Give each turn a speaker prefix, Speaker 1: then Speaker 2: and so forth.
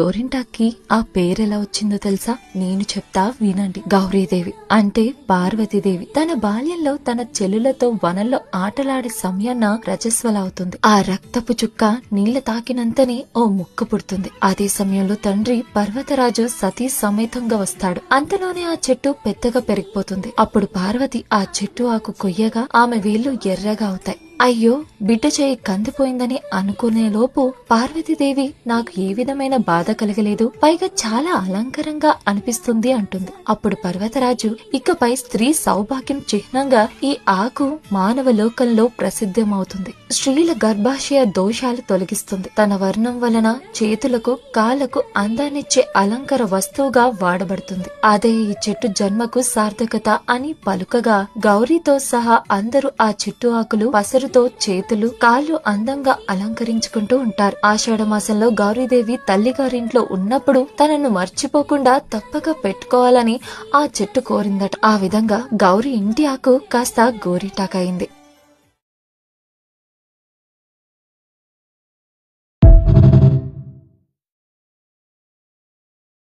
Speaker 1: గోరింటాకి ఆ పేరెలా వచ్చిందో తెలుసా? నేను చెప్తా వినండి. గౌరీదేవి అంటే పార్వతీదేవి తన బాల్యంలో తన చెల్లులతో వనంలో ఆటలాడే సమయాన్న రజస్వల అవుతుంది. ఆ రక్తపు చుక్క నీళ్ల తాకినంతనే ఓ ముక్క పుడుతుంది. అదే సమయంలో తండ్రి పర్వతరాజు సతీ సమేతంగా వస్తాడు. అంతలోనే ఆ చెట్టు పెద్దగా పెరిగిపోతుంది. అప్పుడు పార్వతి ఆ చెట్టు ఆకు కొయ్యగా ఆమె వేళ్లు ఎర్రగా అవుతాయి. అయ్యో, బిడ్డ చేయి కందిపోయిందని అనుకునే లోపు పార్వతీదేవి నాకు ఏ విధమైన బాధ కలగలేదు, పైగా చాలా అలంకరంగా అనిపిస్తుంది అంటుంది. అప్పుడు పర్వతరాజు ఇకపై స్త్రీ సౌభాగ్యం చిహ్నంగా ఈ ఆకు మానవ లోకంలో ప్రసిద్ధమవుతుంది. స్త్రీల గర్భాశయ దోషాలు తొలగిస్తుంది. తన వర్ణం వలన చేతులకు కాళ్లకు అందాన్నిచ్చే అలంకార వస్తువుగా వాడబడుతుంది. అదే ఈ చెట్టు జన్మకు సార్థకత అని పలుకగా గౌరీతో సహా అందరూ ఆ చెట్టు ఆకులు పసరుతో చేతులు కాళ్ళు అందంగా అలంకరించుకుంటూ ఉంటారు. ఆషాఢ మాసంలో గౌరీదేవి తల్లిగారింట్లో ఉన్నప్పుడు తనను మర్చిపోకుండా తప్పక పెట్టుకోవాలని ఆ చెట్టు కోరిందట. ఆ విధంగా గౌరీ ఇంటి ఆకు కాస్త గోరింటాకయింది.